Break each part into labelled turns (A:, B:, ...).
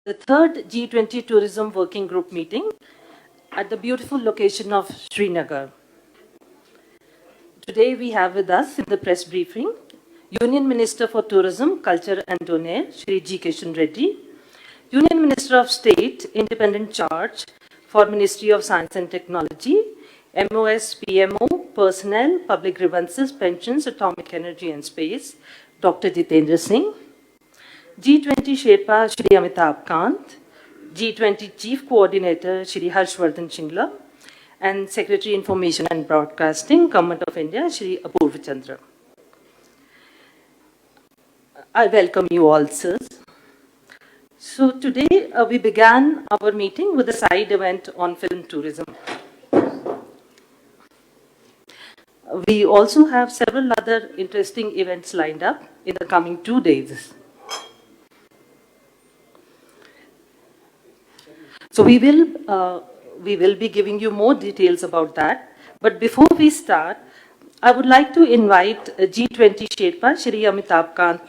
A: the third G20 Tourism Working Group meeting at the beautiful location of Srinagar. Today we have with us in the press briefing Union Minister for Tourism, Culture and Donaire, Shri G. Kishan Reddy, Union Minister of State, Independent Charge for Ministry of Science and Technology, MOS, PMO, Personnel, Public Grievances, Pensions, Atomic Energy and Space, Dr. Jitendra Singh, G20 Sherpa Shri Amitabh Kant, G20 Chief Coordinator Shri Harshvardhan Shingla, and Secretary Information and Broadcasting, Government of India, Shri Apurva Chandra. I welcome you all, sirs. So today we began our meeting with a side event on film tourism. We also have several other interesting events lined up in the coming 2 days. So we will be giving you more details about that. But before we start, I would like to invite G20 Sherpa, Shri Amitabh Kant,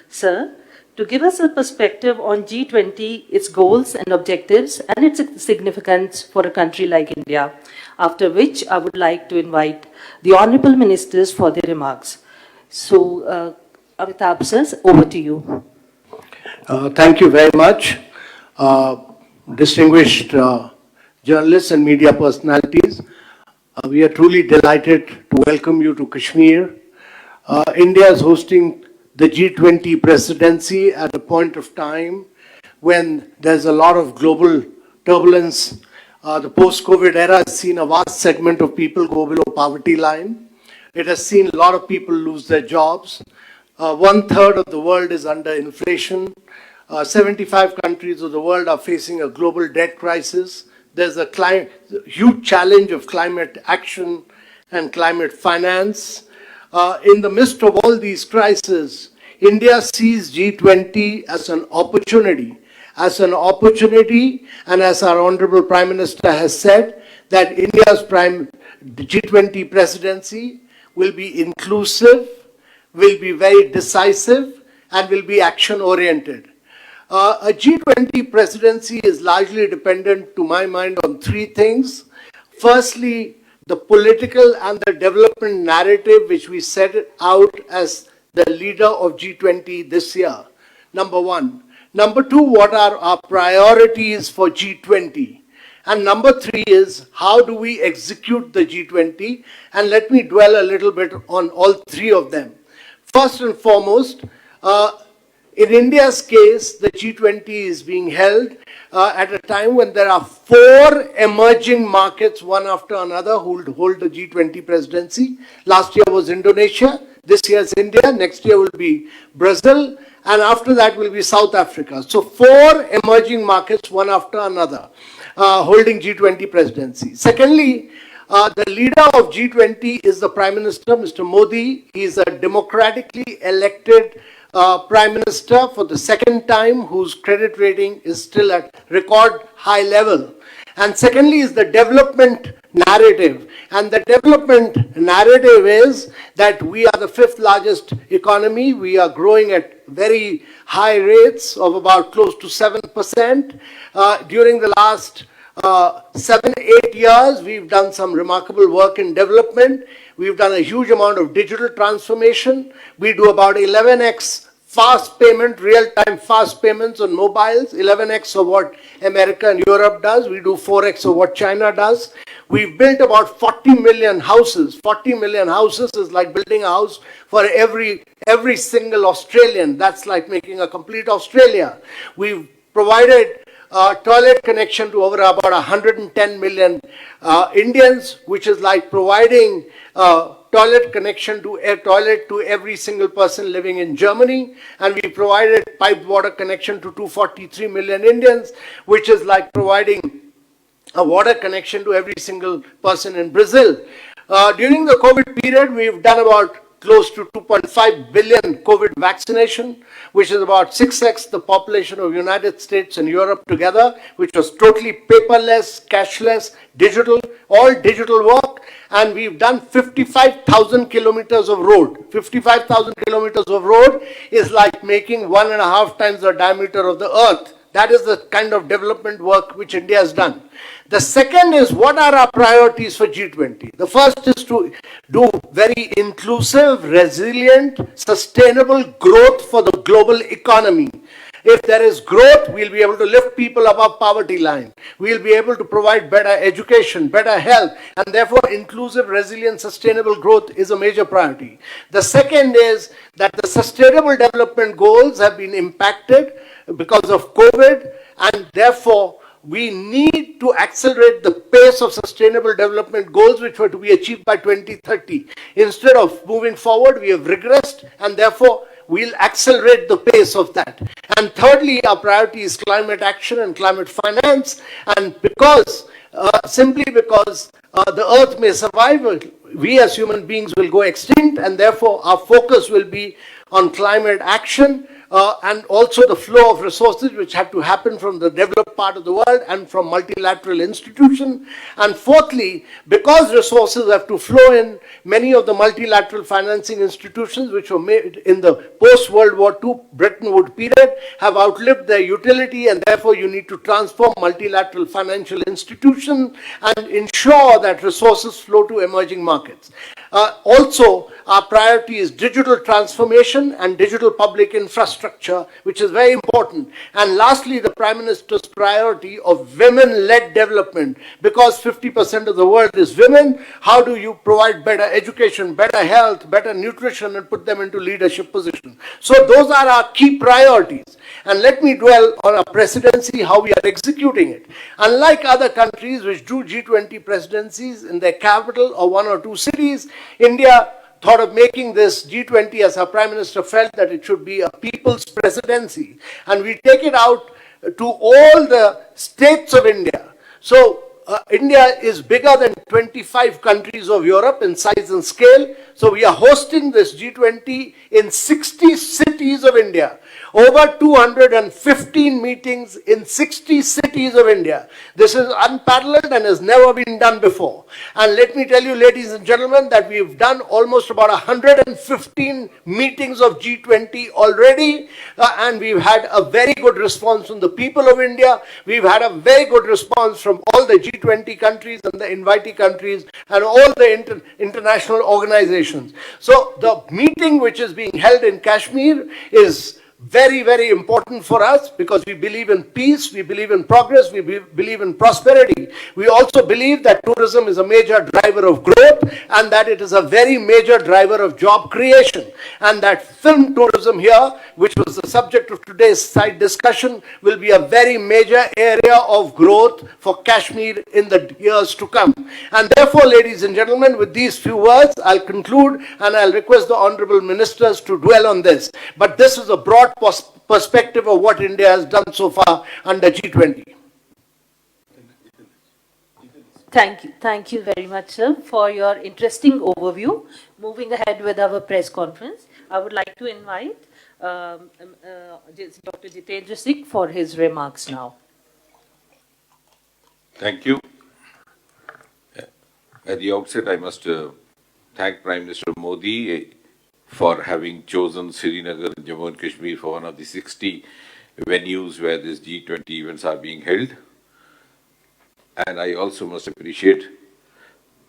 A: sir, to give us a perspective on G20, its goals and objectives, and its significance for a country like India. After which, I would like to invite the honorable ministers for their remarks. So, Amitabh, sir, over to you.
B: Thank you very much. Distinguished journalists and media personalities, we are truly delighted to welcome you to Kashmir. India is hosting the G20 presidency at a point of time when there's a lot of global turbulence. The post-COVID era has seen a vast segment of people go below poverty line. It has seen a lot of people lose their jobs. 1/3 of the world is under inflation. 75 countries of the world are facing a global debt crisis. There's a huge challenge of climate action and climate finance. In the midst of all these crises, India sees G20 as an opportunity. And as our Honorable Prime Minister has said, that India's G20 presidency will be inclusive, will be very decisive, and will be action-oriented. A G20 presidency is largely dependent, to my mind, on three things. Firstly, the political and the development narrative which we set out as the leader of G20 this year. Number one. Number two, what are our priorities for G20? And number three is, how do we execute the G20? And let me dwell a little bit on all three of them. First and foremost, in India's case, the G20 is being held at a time when there are 4 emerging markets, one after another, who will hold the G20 presidency. Last year was Indonesia, this year is India, next year will be Brazil, and after that will be South Africa. So 4 emerging markets, one after another, holding G20 presidency. Secondly, the leader of G20 is the Prime Minister, Mr. Modi. He is a democratically elected Prime Minister for the second time, whose credit rating is still at record high level. And secondly is the development narrative. And the development narrative is that we are the 5th largest economy. We are growing at very high rates of about close to 7%. During the last 7-8 years, we've done some remarkable work in development. We've done a huge amount of digital transformation. We do about 11x fast payment, real-time fast payments on mobiles, 11x of what America and Europe does. We do 4x of what China does. We've built about 40 million houses. 40 million houses is like building a house for every single Australian. That's like making a complete Australia. We've provided toilet connection to over about 110 million Indians, which is like providing toilet connection to every single person living in Germany. And we provided piped water connection to 243 million Indians, which is like providing a water connection to every single person in Brazil. During the COVID period, we've done about close to 2.5 billion COVID vaccination, which is about 6x the population of United States and Europe together, which was totally paperless, cashless, digital, all digital work. And we've done 55,000 kilometers of road. 55,000 kilometers of road is like making 1.5 times the diameter of the earth. That is the kind of development work which India has done. The second is, what are our priorities for G20? The first is to do very inclusive, resilient, sustainable growth for the global economy. If there is growth, we'll be able to lift people above poverty line. We'll be able to provide better education, better health, and therefore inclusive, resilient, sustainable growth is a major priority. The second is that the sustainable development goals have been impacted because of COVID, and therefore we need to accelerate the pace of sustainable development goals which were to be achieved by 2030. Instead of moving forward, we have regressed, and therefore we'll accelerate the pace of that. And thirdly, our priority is climate action and climate finance. And simply because the earth may survive, we as human beings will go extinct, and therefore our focus will be on climate action, and also the flow of resources which have to happen from the developed part of the world and from multilateral institutions. And fourthly, because resources have to flow in, many of the multilateral financing institutions which were made in the post-World War II Bretton Woods period have outlived their utility, and therefore you need to transform multilateral financial institutions and ensure that resources flow to emerging markets. Also, our priority is digital transformation and digital public infrastructure, which is very important. And lastly, the Prime Minister's priority of women-led development. Because 50% of the world is women, how do you provide better education, better health, better nutrition, and put them into leadership positions? So those are our key priorities. And let me dwell on our presidency, how we are executing it. Unlike other countries which do G20 presidencies in their capital or one or two cities, India thought of making this G20, as our Prime Minister felt that it should be a people's presidency. And we take it out to all the states of India. So India is bigger than 25 countries of Europe in size and scale. So we are hosting this G20 in 60 cities of India. Over 215 meetings in 60 cities of India. This is unparalleled and has never been done before. And let me tell you, ladies and gentlemen, that we've done almost about 115 meetings of G20 already, and we've had a very good response from the people of India. We've had a very good response from all the G20 countries and the invitee countries and all the international organizations. So the meeting which is being held in Kashmir is very, very important for us, because we believe in peace, we believe in progress, we believe in prosperity. We also believe that tourism is a major driver of growth, and that it is a very major driver of job creation. And that film tourism here, which was the subject of today's side discussion, will be a very major area of growth for Kashmir in the years to come. And therefore, ladies and gentlemen, with these few words, I'll conclude, and I'll request the Honorable Ministers to dwell on this. But this is a broad perspective of what India has done so far under G20.
A: Thank you very much, sir, for your interesting overview. Moving ahead with our press conference, I would like to invite Dr. Jitendra Singh for his remarks now.
C: Thank you. At the outset, I must thank Prime Minister Modi for having chosen Srinagar and Jammu and Kashmir for one of the 60 venues where these G20 events are being held. And I also must appreciate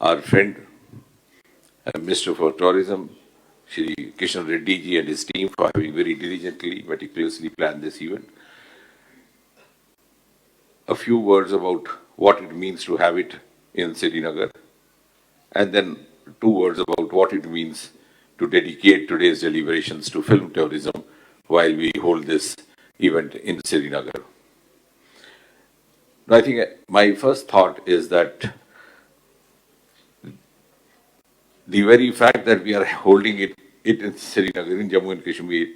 C: our friend, Minister for Tourism, Shri Kishan Reddy ji and his team for having very diligently, meticulously planned this event. A few words about what it means to have it in Srinagar, and then 2 words about what it means to dedicate today's deliberations to film tourism while we hold this event in Srinagar. I think my first thought is that the very fact that we are holding it in Srinagar, in Jammu and Kashmir,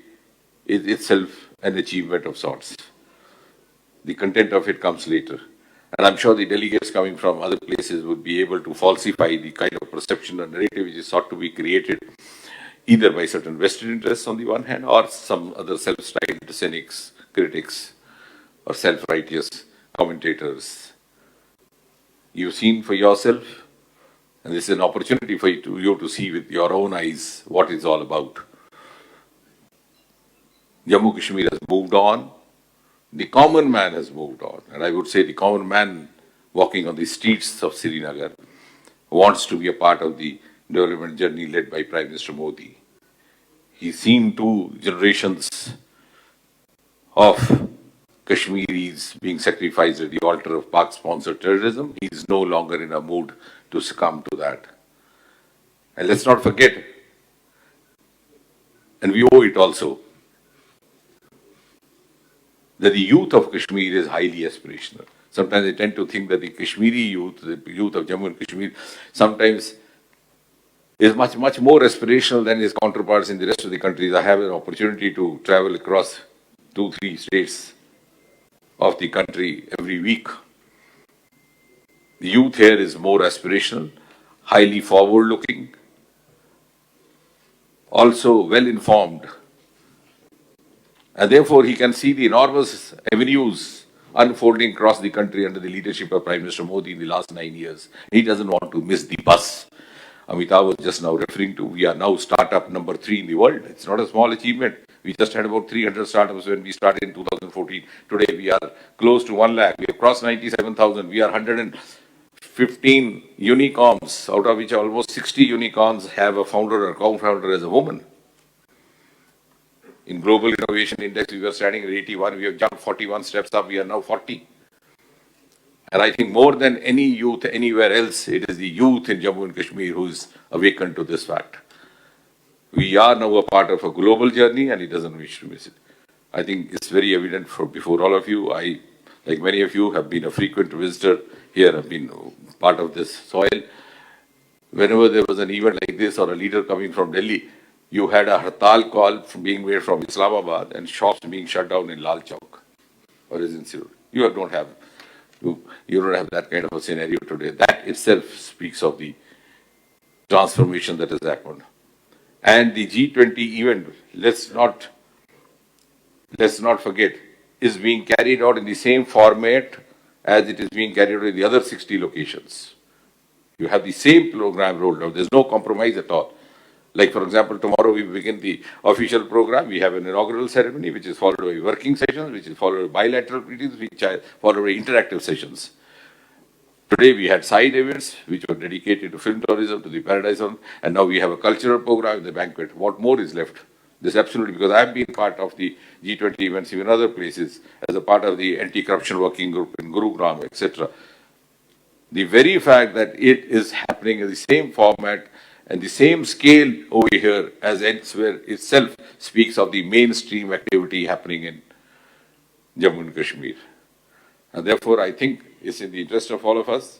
C: is itself an achievement of sorts. The content of it comes later. And I'm sure the delegates coming from other places would be able to falsify the kind of perception or narrative which is sought to be created either by certain vested interests on the one hand, or some other self-styled cynics, critics, or self-righteous commentators. You've seen for yourself, and this is an opportunity for you to see with your own eyes what it's all about. Jammu Kashmir has moved on. the common man has moved on. And I would say the common man walking on the streets of Srinagar wants to be a part of the development journey led by Prime Minister Modi. He's seen two generations of Kashmiris being sacrificed at the altar of Pak-sponsored terrorism. He's no longer in a mood to succumb to that. And let's not forget, and we owe it also, that the youth of Kashmir is highly aspirational. Sometimes I tend to think that the Kashmiri youth, the youth of Jammu and Kashmir, sometimes is much more aspirational than his counterparts in the rest of the countries. I have an opportunity to travel across 2-3 states of the country every week. The youth here is more aspirational, highly forward-looking, also well-informed, and therefore he can see the enormous avenues unfolding across the country under the leadership of Prime Minister Modi in the last 9 years. He doesn't want to miss the bus. Amitabh was just now referring to, we are now startup number 3 in the world. It's not a small achievement. We just had about 300 startups when we started in 2014. Today we are close to 1 lakh. We have crossed 97,000. We are 115 unicorns, out of which almost 60 unicorns have a founder or co-founder as a woman. In Global Innovation Index, we were standing at 81. We have jumped 41 steps up. We are now 40. And I think more than any youth anywhere else, it is the youth in Jammu and Kashmir who is awakened to this fact. We are now a part of a global journey and he doesn't wish to miss it. I think it's very evident before all of you. I, like many of you, have been a frequent visitor here, have been part of this soil. Whenever there was an event like this or a leader coming from Delhi, you had a hartal call being made from Islamabad and shops being shut down in Lal Chowk or in Sirur. You don't have that kind of a scenario today. That itself speaks of the transformation that has happened. And the G20 event, let's not forget, is being carried out in the same format as it is being carried out in the other 60 locations. You have the same program rolled out. There's no compromise at all. Like, for example, tomorrow we begin the official program. We have an inaugural ceremony, which is followed by working sessions, which is followed by bilateral meetings, which are followed by interactive sessions. Today we had side events, which were dedicated to film tourism, to the Paradise Zone, and now we have a cultural program, the banquet. What more is left? This absolutely, because I've been part of the G20 events, even other places, as a part of the anti-corruption working group in Gurugram, etc. The very fact that it is happening in the same format and the same scale over here as elsewhere itself speaks of the mainstream activity happening in Jammu and Kashmir. And therefore, I think it's in the interest of all of us,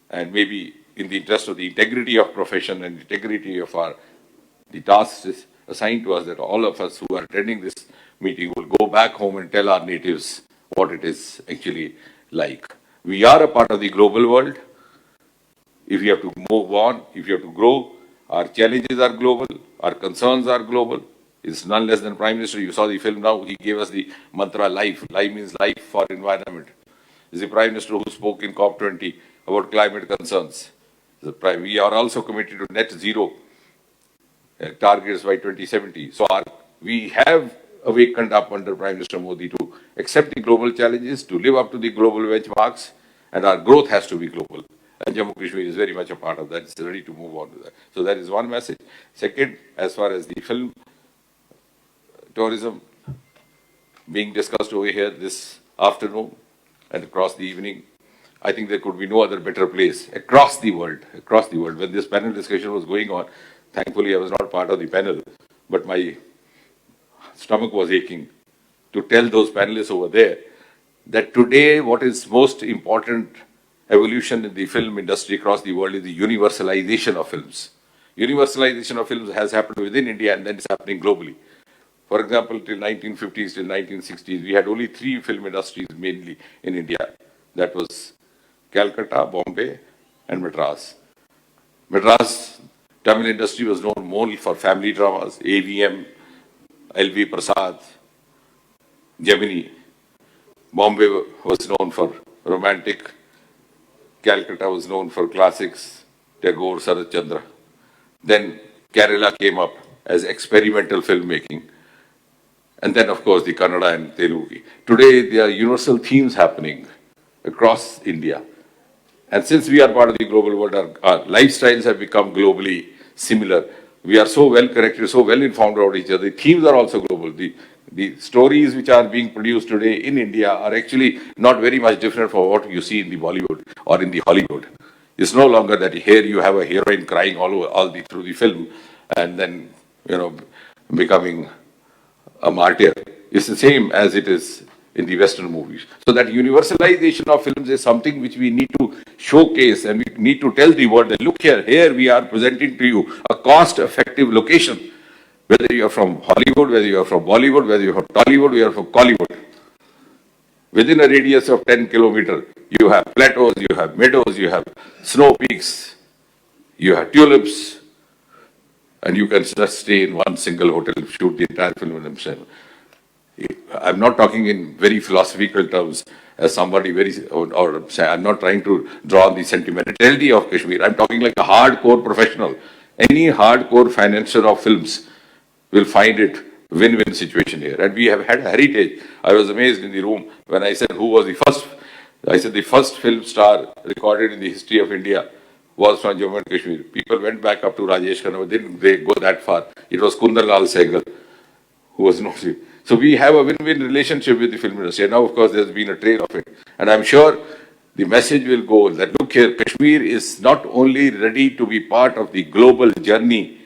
C: and maybe in the interest of the integrity of profession and integrity of the tasks assigned to us, that all of us who are attending this meeting will go back home and tell our natives what it is actually like. We are a part of the global world. If we have to move on, if we have to grow, our challenges are global, our concerns are global. It's none less than Prime Minister. You saw the film now, he gave us the mantra life. Life means life for environment. Is the Prime Minister who spoke in COP20 about climate concerns. We are also committed to net zero targets by 2070. So we have awakened up under Prime Minister Modi to accept the global challenges, to live up to the global benchmarks, and our growth has to be global. And Jammu Kashmir is very much a part of that. It's ready to move on to that. So that is one message. Second, as far as the film tourism being discussed over here this afternoon and across the evening, I think there could be no other better place across the world. When this panel discussion was going on, thankfully I was not part of the panel, but my stomach was aching to tell those panelists over there that today what is most important evolution in the film industry across the world is the universalization of films. Universalization of films has happened within India and then it's happening globally. For example, till 1950s, till 1960s, we had only 3 film industries mainly in India. That was Calcutta, Bombay, and Madras. Madras Tamil industry was known more for family dramas, AVM, L.V. Prasad, Gemini. Bombay was known for romantic. Calcutta was known for classics, Tagore, Sarat Chandra. Then Kerala came up as experimental filmmaking. And then, of course, the Kannada and Telugu. Today, there are universal themes happening across India. And since we are part of the global world, our lifestyles have become globally similar. We are so well connected, so well informed about each other. The themes are also global. The stories which are being produced today in India are actually not very much different from what you see in the Bollywood or in the Hollywood. It's no longer that here you have a heroine crying through the film and then, becoming a martyr. It's the same as it is in the Western movies. So that universalization of films is something which we need to showcase, and we need to tell the world that look here we are presenting to you a cost-effective location. Whether you are from Hollywood, whether you are from Bollywood, whether you are from Tollywood, you are from Collywood. Within a radius of 10 kilometers, you have plateaus, you have meadows, you have snow peaks, you have tulips, and you can just stay in one single hotel and shoot the entire film in themselves. I'm not talking in very philosophical terms as somebody or say, I'm not trying to draw on the sentimentality of Kashmir. I'm talking like a hardcore professional. Any hardcore financier of films will find it win-win situation here. And we have had a heritage. I was amazed in the room when I said who was the first. I said the first film star recorded in the history of India was from Jammu and Kashmir. People went back up to Rajesh Khanna, but didn't they go that far? It was Kundarlal Sehgal, who was no. So we have a win-win relationship with the film industry. And now, of course, there's been a trade of it. And I'm sure the message will go that, look here, Kashmir is not only ready to be part of the global journey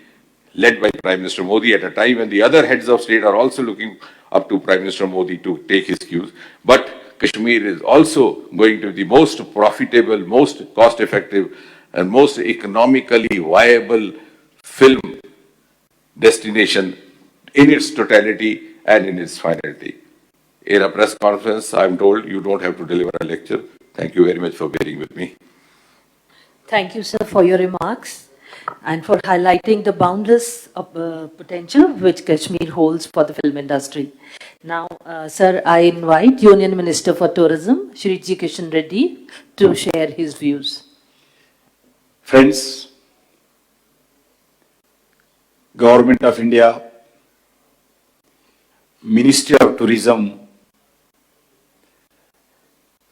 C: led by Prime Minister Modi at a time when the other heads of state are also looking up to Prime Minister Modi to take his cues, but Kashmir is also going to be the most profitable, most cost-effective, and most economically viable film destination in its totality and in its finality. In a press conference, I'm told you don't have to deliver a lecture. Thank you very much for bearing with me.
A: Thank you, sir, for your remarks and for highlighting the boundless potential which Kashmir holds for the film industry. Now, sir, I invite Union Minister for Tourism, Shri G. Kishan Reddy, to share his views.
D: Friends, Government of India, Ministry of Tourism,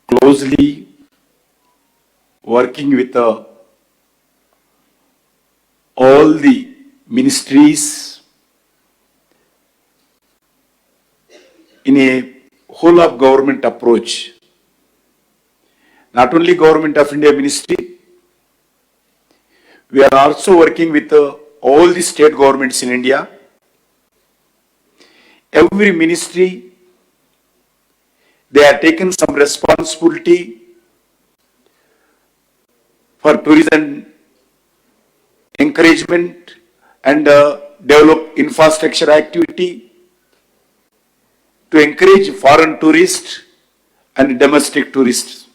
D: closely working with all the ministries in a whole of government approach. Not only Government of India Ministry, we are also working with all the state governments in India. Every ministry, they have taken some responsibility for tourism encouragement and develop infrastructure activity to encourage foreign tourists and domestic tourists.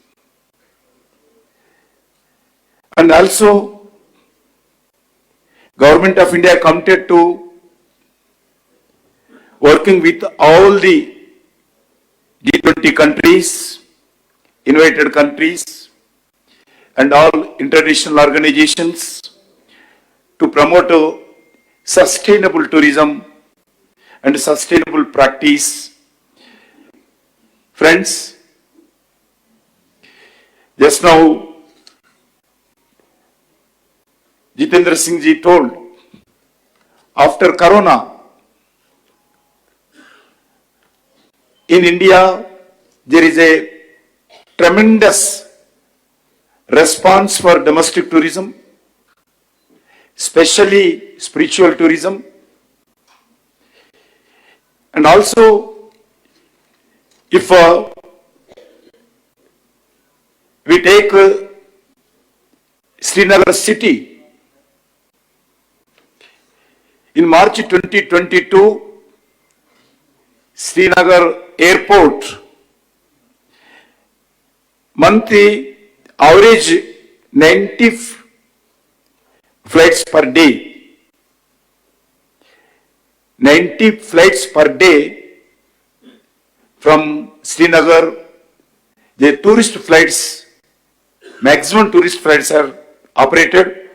D: And also, Government of India committed to working with all the G20 countries, invited countries, and all international organizations to promote sustainable tourism and sustainable practice. Friends, just now Jitendra Singh ji told, after Corona, in India, there is a tremendous response for domestic tourism, especially spiritual tourism. And also, if we take Srinagar city, in March 2022, Srinagar airport, monthly average 90 flights per day. 90 flights per day from Srinagar. The tourist flights, maximum tourist flights are operated.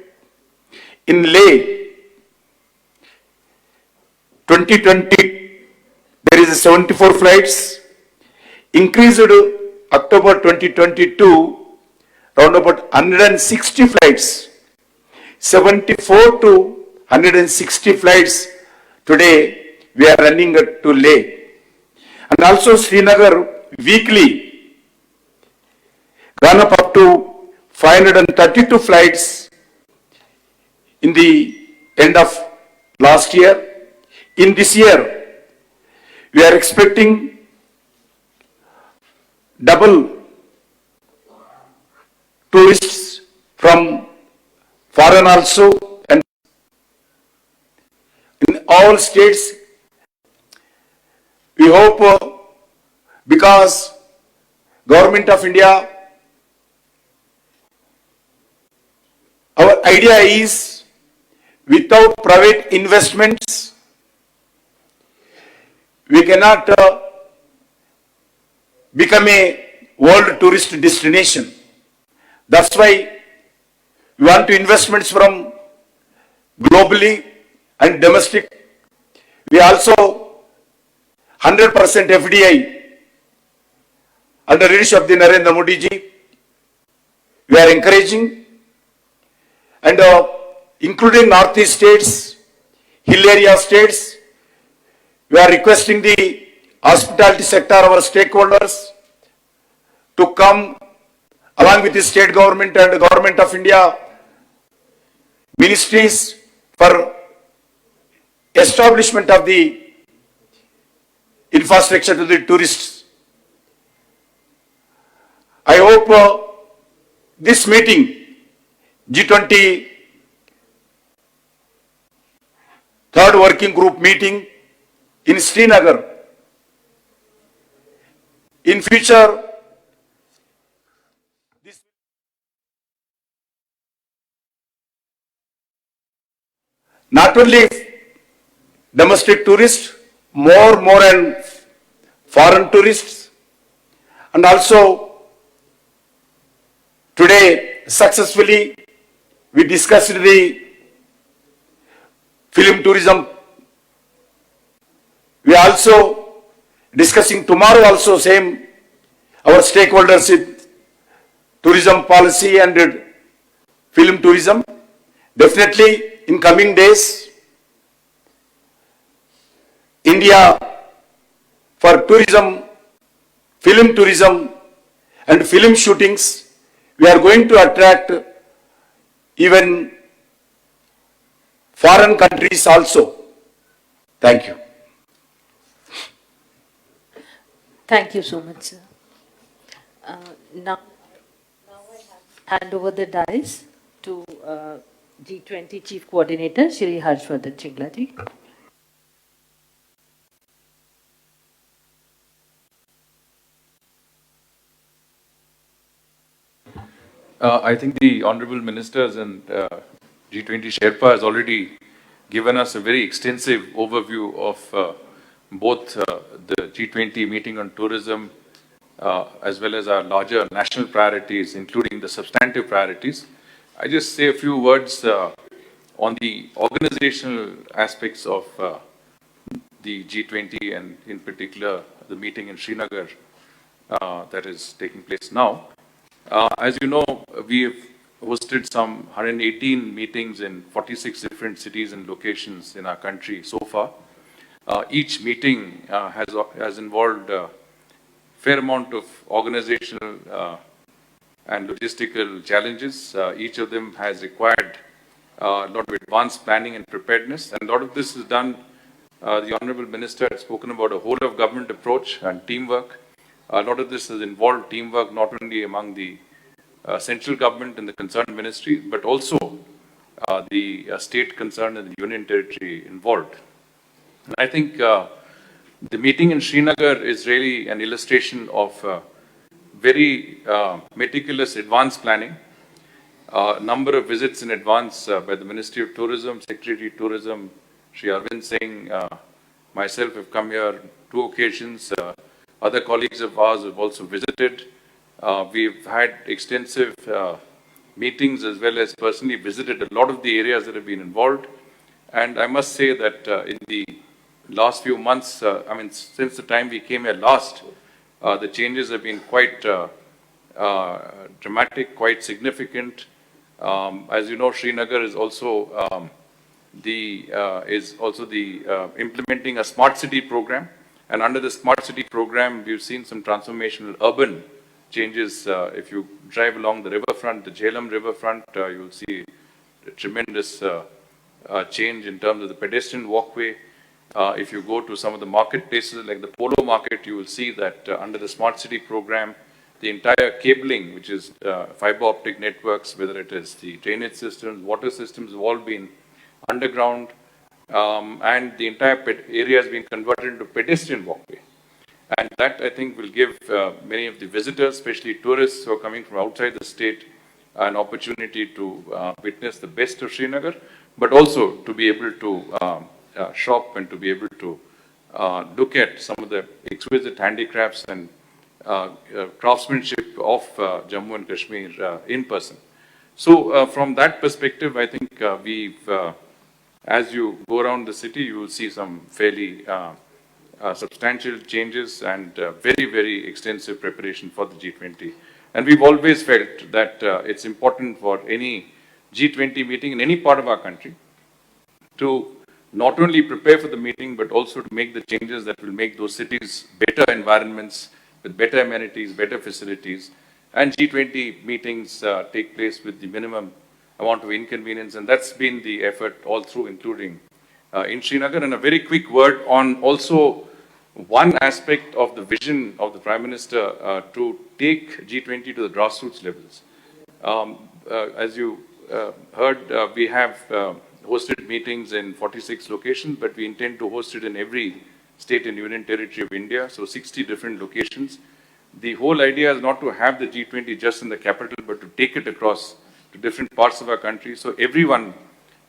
D: In Leh, 2020, there is is 74 flights. Increased October 2022, round about 160 flights. 74 to 160 flights today we are running to Leh. And also Srinagar weekly gone up to 532 flights in the end of last year. In this year, we are expecting double tourists from foreign also, and in all states we hope because Government of India, our idea is without private investments we cannot become a world tourist destination. That's why we want to investments from globally and domestic. We also 100% FDI under leadership of the Narendra Modi ji. We are encouraging, and including Northeast states, hill area states, we are requesting the hospitality sector, our stakeholders, to come along with the state government and the Government of India ministries for establishment of the infrastructure to the tourists. I hope this meeting, G20 third working group meeting in Srinagar, in future, not only domestic tourists, more and foreign tourists, and also today successfully we discussed the film tourism. We are also discussing tomorrow also same our stakeholders with tourism policy and film tourism. Definitely in coming days, India for tourism, film tourism and film shootings, we are going to attract even foreign countries also. Thank you.
A: Thank you so much, sir. Now I hand over the dice to G20 Chief Coordinator, Shri Harshvardhan Shringla ji.
E: I think the Honorable Ministers and G20 Sherpa has already given us a very extensive overview of both the G20 meeting on tourism as well as our larger national priorities, including the substantive priorities. I just say a few words on the organizational aspects of the G20 and in particular the meeting in Srinagar that is taking place now. As you know, we have hosted some 118 meetings in 46 different cities and locations in our country so far. Each meeting has involved a fair amount of organizational and logistical challenges. Each of them has required a lot of advanced planning and preparedness, and a lot of this is done. The Honorable Minister had spoken about a whole of government approach and teamwork. A lot of this has involved teamwork not only among the central government and the concerned ministry, but also the state concerned and the union territory involved. And I think the meeting in Srinagar is really an illustration of very meticulous advanced planning. A number of visits in advance by the Ministry of Tourism, Secretary of Tourism, Shri Arvind Singh, myself have come here 2 occasions. Other colleagues of ours have also visited. We've had extensive meetings as well as personally visited a lot of the areas that have been involved. And I must say that in the last few months, I mean, since the time we came here last, the changes have been quite dramatic, quite significant. As you know, Srinagar is also implementing a smart city program, and under the smart city program, we've seen some transformational urban changes. If you drive along the riverfront, the Jhelum riverfront, you'll see a tremendous change in terms of the pedestrian walkway. If you go to some of the marketplaces like the Polo Market, you will see that under the smart city program, the entire cabling, which is fiber optic networks, whether it is the drainage systems, water systems, have all been underground, and the entire area has been converted into pedestrian walkway. And that, I think, will give many of the visitors, especially tourists who are coming from outside the state, an opportunity to witness the best of Srinagar, but also to be able to shop and to be able to look at some of the exquisite handicrafts and craftsmanship of Jammu and Kashmir in person. So from that perspective, I think as you go around the city, you will see some fairly substantial changes and very, very extensive preparation for the G20. And we've always felt that it's important for any G20 meeting in any part of our country to not only prepare for the meeting, but also to make the changes that will make those cities better environments with better amenities, better facilities. And G20 meetings take place with the minimum amount of inconvenience. And that's been the effort all through, including in Srinagar. And a very quick word on also one aspect of the vision of the Prime Minister to take G20 to the grassroots levels. As you heard, we have hosted meetings in 46 locations, but we intend to host it in every state and union territory of India, so 60 different locations. The whole idea is not to have the G20 just in the capital, but to take it across to different parts of our country. So everyone,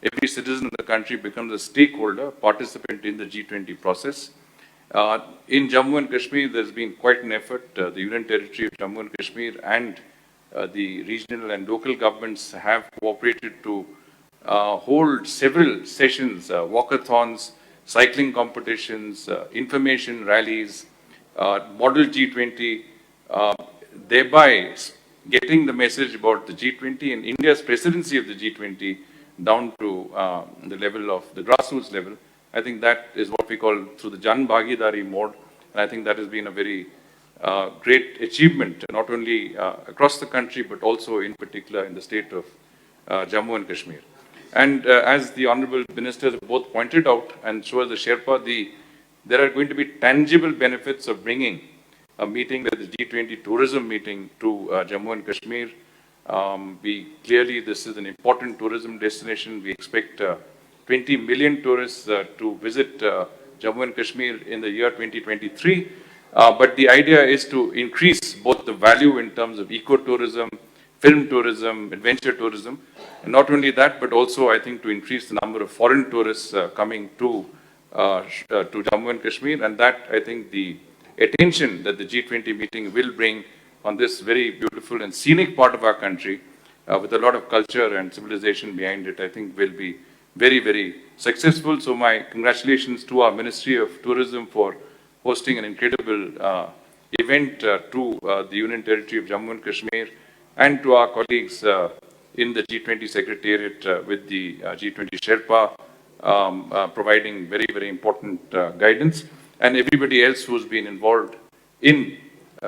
E: every citizen in the country becomes a stakeholder, participant in the G20 process. In Jammu and Kashmir, there's been quite an effort. The Union Territory of Jammu and Kashmir and the regional and local governments have cooperated to hold several sessions, walkathons, cycling competitions, information rallies, model G20, thereby getting the message about the G20 and India's presidency of the G20 down to the level of the grassroots level. I think that is what we call through the Jan Bhagidari mode, and I think that has been a very great achievement, not only across the country, but also in particular in the state of Jammu and Kashmir. And as the Honorable Ministers have both pointed out, and so as the Sherpa, there are going to be tangible benefits of bringing a meeting like the G20 tourism meeting to Jammu and Kashmir. Clearly, this is an important tourism destination. We expect 20 million tourists to visit Jammu and Kashmir in the year 2023. But the idea is to increase both the value in terms of ecotourism, film tourism, adventure tourism, and not only that, but also I think to increase the number of foreign tourists coming to Jammu and Kashmir, and that I think the attention that the G20 meeting will bring on this very beautiful and scenic part of our country, with a lot of culture and civilization behind it, I think will be very, very successful. So my congratulations to our Ministry of Tourism for hosting an incredible event to the Union Territory of Jammu and Kashmir, and to our colleagues in the G20 Secretariat with the G20 Sherpa providing very, very important guidance, and everybody else who's been involved in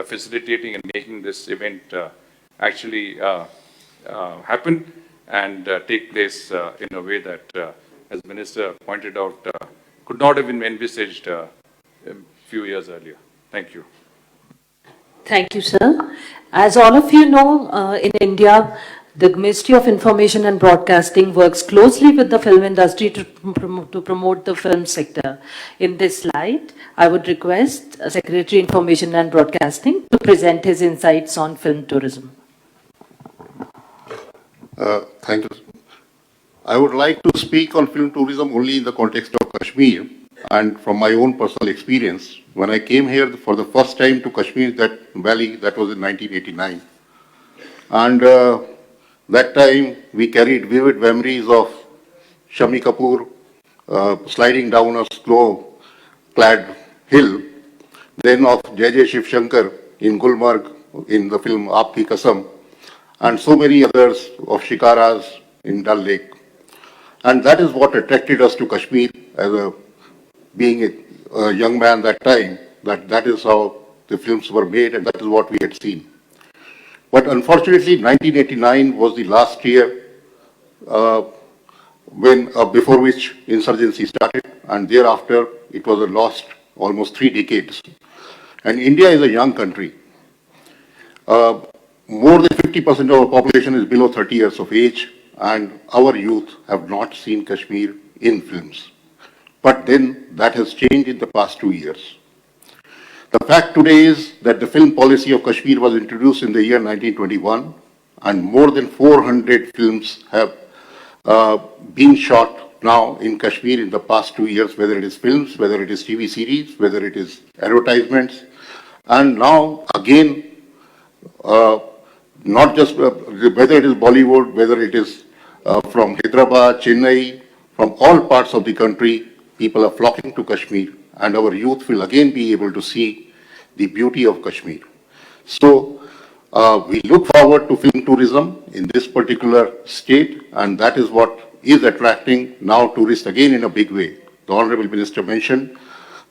E: facilitating and making this event actually happen and take place in a way that, as the Minister pointed out, could not have been envisaged a few years earlier. Thank you.
A: Thank you, sir. As all of you know, in India, the Ministry of Information and Broadcasting works closely with the film industry to promote the film sector. In this slide, I would request Secretary Information and Broadcasting to present his insights on film tourism.
F: Thank you. I would like to speak on film tourism only in the context of Kashmir, and from my own personal experience. When I came here for the first time to Kashmir, that valley, that was in 1989. And that time we carried vivid memories of Shami Kapoor sliding down a slope clad hill, then of J. Shiv Shankar in Gulmarg in the film Aapki Kasam, and so many others of shikaras in Dal Lake. And that is what attracted us to Kashmir being a young man that time, that is how the films were made and that is what we had seen. But unfortunately, 1989 was the last year before which insurgency started, and thereafter it was a lost almost 3 decades. And India is a young country. More than 50% of our population is below 30 years of age, and our youth have not seen Kashmir in films. But then that has changed in the past 2 years. The fact today is that the film policy of Kashmir was introduced in the year 1921, and more than 400 films have been shot now in Kashmir in the past 2 years, whether it is films, whether it is TV series, whether it is advertisements, and now again, not just whether it is Bollywood, whether it is from Hyderabad, Chennai, from all parts of the country, people are flocking to Kashmir, and our youth will again be able to see the beauty of Kashmir. So we look forward to film tourism in this particular state, and that is what is attracting now tourists again in a big way. The Honorable Minister mentioned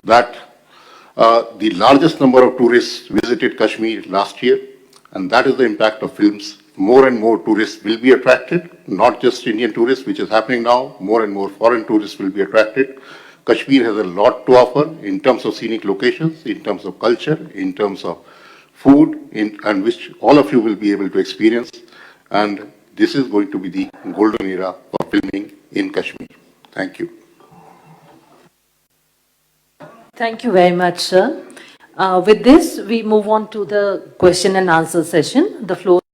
F: that the largest number of tourists visited Kashmir last year, and that is the impact of films. More and more tourists will be attracted, not just Indian tourists, which is happening now, more and more foreign tourists will be attracted. Kashmir has a lot to offer in terms of scenic locations, in terms of culture, in terms of food, and which all of you will be able to experience. And this is going to be the golden era for filming in Kashmir. Thank you.
A: Thank you very much, sir. With this, we move on to the question and answer session. The floor